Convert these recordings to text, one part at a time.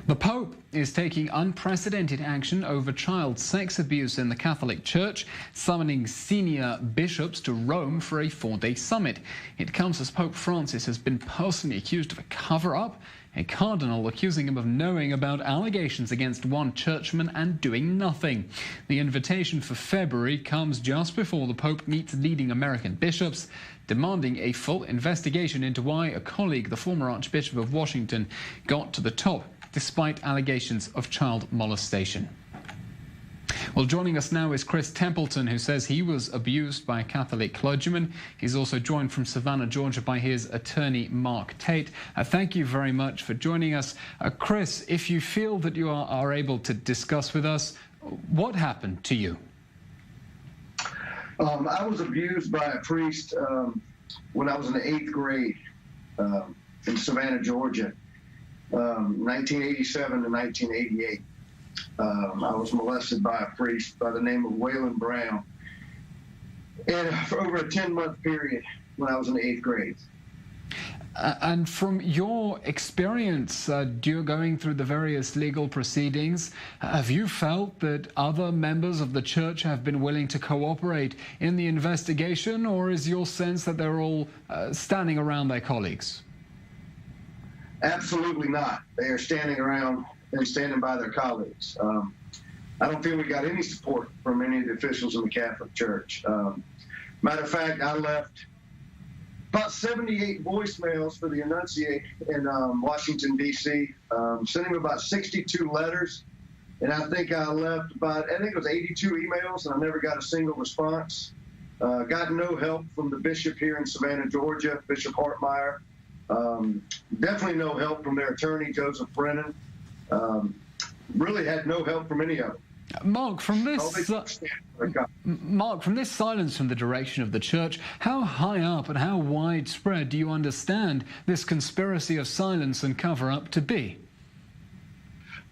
The Pope is taking unprecedented action over child sex abuse in the Catholic Church, summoning senior bishops to Rome for a 4-day summit. It comes as Pope Francis has been personally accused of a cover-up, a cardinal accusing him of knowing about allegations against one churchman and doing nothing. The invitation for February comes just before the Pope meets leading American bishops, demanding a full investigation into why a colleague, the former Archbishop of Washington, got to the top despite allegations of child molestation. Well, joining us now is Chris Templeton, who says he was abused by a Catholic clergyman. He's also joined from Savannah, Georgia, by his attorney, Mark Tate. Thank you very much for joining us. Chris, if you feel that you are able to discuss with us, what happened to you? I was abused by a priest when I was in the 8th grade in Savannah, Georgia, 1987 to 1988. I was molested by a priest by the name of Waylon Brown, and for over a 10-month period when I was in the 8th grade. And from your experience, going through the various legal proceedings, have you felt that other members of the church have been willing to cooperate in the investigation, or is your sense that they're all standing around their colleagues? Absolutely not. They are standing around and standing by their colleagues. I don't feel we got any support from any of the officials in the Catholic Church. Matter of fact, I left about 78 voicemails for the enunciate in Washington, D.C., sent him about 62 letters, and I think I left I think it was 82 emails, and I never got a single response. Got no help from the bishop here in Savannah, Georgia, Bishop Hartmeyer. Definitely no help from their attorney, Joseph Brennan. Really had no help from any of them. Mark, from this silence from the direction of the church, how high up and how widespread do you understand this conspiracy of silence and cover-up to be?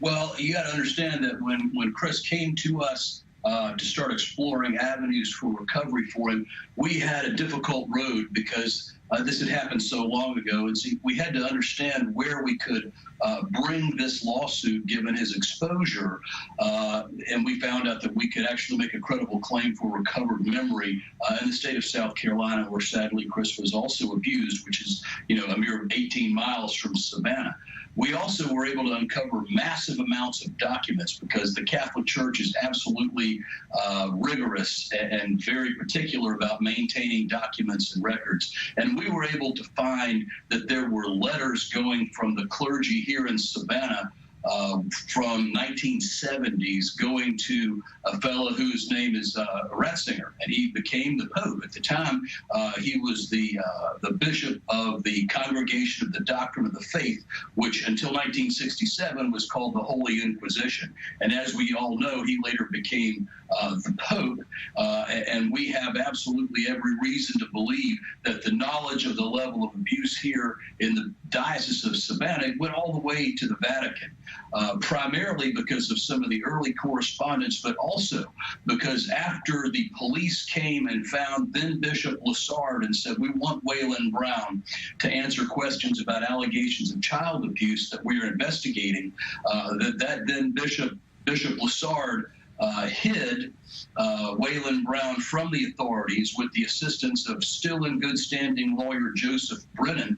Well, you got to understand that when Chris came to us to start exploring avenues for recovery for him, we had a difficult road because this had happened so long ago, and so we had to understand where we could bring this lawsuit given his exposure, and we found out that we could actually make a credible claim for recovered memory in the state of South Carolina, where sadly Chris was also abused, which is a mere 18 miles from Savannah. We also were able to uncover massive amounts of documents because the Catholic Church is absolutely rigorous and very particular about maintaining documents and records. And we were able to find that there were letters going from the clergy here in Savannah from 1970s going to a fellow whose name is Ratzinger, and he became the Pope. At the time, he was the bishop of the Congregation of the Doctrine of the Faith, which until 1967 was called the Holy Inquisition. And as we all know, he later became the Pope, and we have absolutely every reason to believe that the knowledge of the level of abuse here in the Diocese of Savannah went all the way to the Vatican, primarily because of some of the early correspondence, but also because after the police came and found then Bishop Lessard and said, we want Waylon Brown to answer questions about allegations of child abuse that we are investigating, that then Bishop Lessard hid Waylon Brown from the authorities with the assistance of still in good standing lawyer Joseph Brennan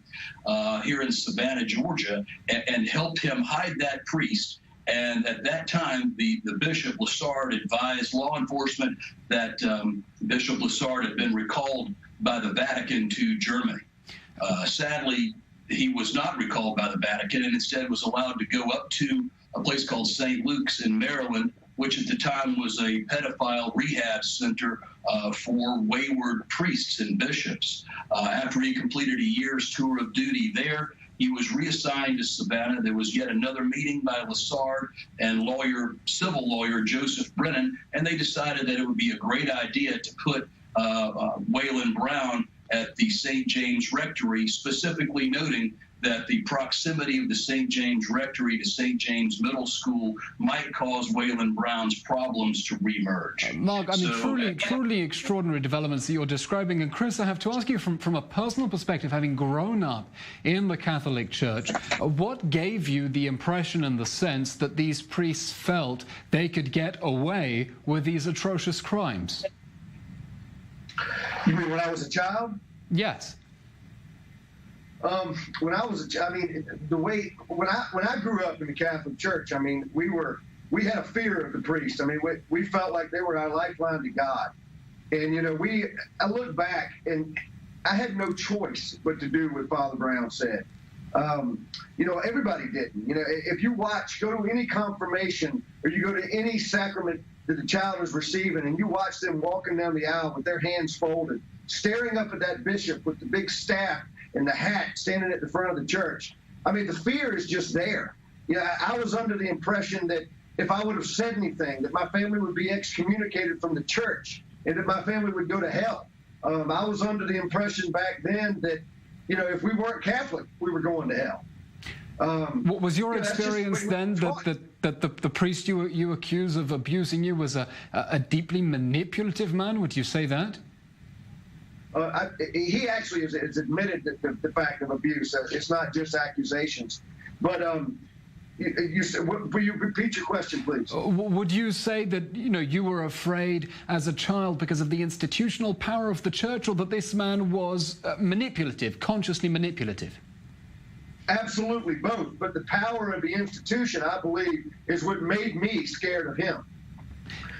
here in Savannah, Georgia, and helped him hide that priest. And at that time, the Bishop Lessard advised law enforcement that Bishop Lessard had been recalled by the Vatican to Germany. Sadly, he was not recalled by the Vatican and instead was allowed to go up to a place called St. Luke's in Maryland, which at the time was a pedophile rehab center for wayward priests and bishops. After he completed a year's tour of duty there, he was reassigned to Savannah. There was yet another meeting by Lessard and civil lawyer Joseph Brennan, and they decided that it would be a great idea to put Waylon Brown at the St. James Rectory, specifically noting that the proximity of the St. James Rectory to St. James Middle School might cause Waylon Brown's problems to reemerge. Mark, I mean, truly extraordinary developments that you're describing. And Chris, I have to ask you from a personal perspective, having grown up in the Catholic Church, what gave you the impression and the sense that these priests felt they could get away with these atrocious crimes? You mean when I was a child? Yes. When I was I mean, when I grew up in the Catholic Church, I mean, we had a fear of the priests. I mean, we felt like they were our lifeline to God. And, you know, I look back and I had no choice but to do what Father Brown said. You know, everybody didn't. You know, if you go to any confirmation or you go to any sacrament that the child is receiving and you watch them walking down the aisle with their hands folded, staring up at that bishop with the big staff and the hat standing at the front of the church. I mean, the fear is just there. You know, I was under the impression that if I would have said anything, that my family would be excommunicated from the church and that my family would go to hell. I was under the impression back then that, you know, if we weren't Catholic, we were going to hell. What was your experience then that the priest you accuse of abusing you was a deeply manipulative man? Would you say that? He actually has admitted the fact of abuse. It's not just accusations. But will you repeat your question, please? Would you say that, you know, you were afraid as a child because of the institutional power of the church, or that this man was manipulative, consciously manipulative? Absolutely both. But the power of the institution, I believe, is what made me scared of him,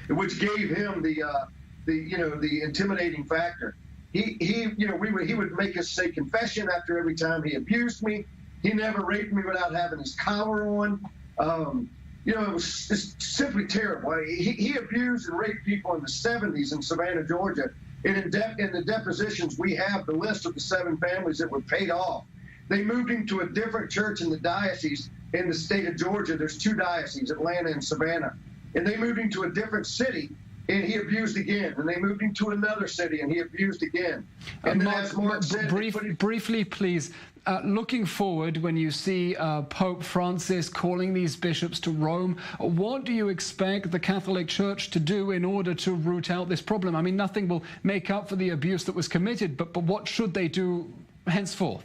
which gave him the intimidating factor. He would make us say confession after every time he abused me. He never raped me without having his collar on. You know, it was just simply terrible. He abused and raped people in the 70s in Savannah, Georgia. And in the depositions, we have the list of the 7 families that were paid off. They moved him to a different church in the diocese in the state of Georgia. There's 2 dioceses, Atlanta and Savannah. And they moved him to a different city, and he abused again. And they moved him to another city, and he abused again. And then, as Mark said, briefly, please, looking forward, when you see Pope Francis calling these bishops to Rome, what do you expect the Catholic Church to do in order to root out this problem? I mean, nothing will make up for the abuse that was committed, but what should they do henceforth?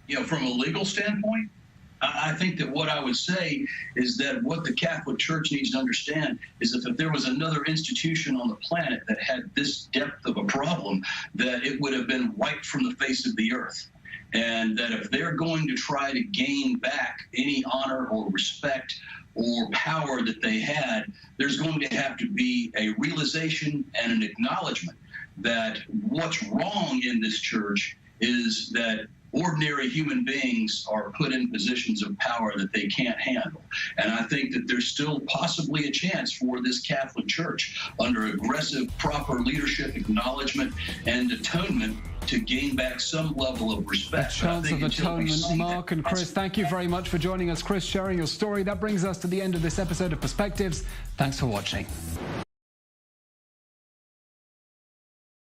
You know, from a legal standpoint, I think that what I would say is that what the Catholic Church needs to understand is that if there was another institution on the planet that had this depth of a problem, that it would have been wiped from the face of the earth. And that if they're going to try to gain back any honor or respect or power that they had, there's going to have to be a realization and an acknowledgement that what's wrong in this church is that ordinary human beings are put in positions of power that they can't handle. And I think that there's still possibly a chance for this Catholic Church, under aggressive, proper leadership, acknowledgement, and atonement, to gain back some level of respect. A chance of atonement. Mark and Chris, thank you very much for joining us. Chris, sharing your story. That brings us to the end of this episode of Perspectives. Thanks for watching.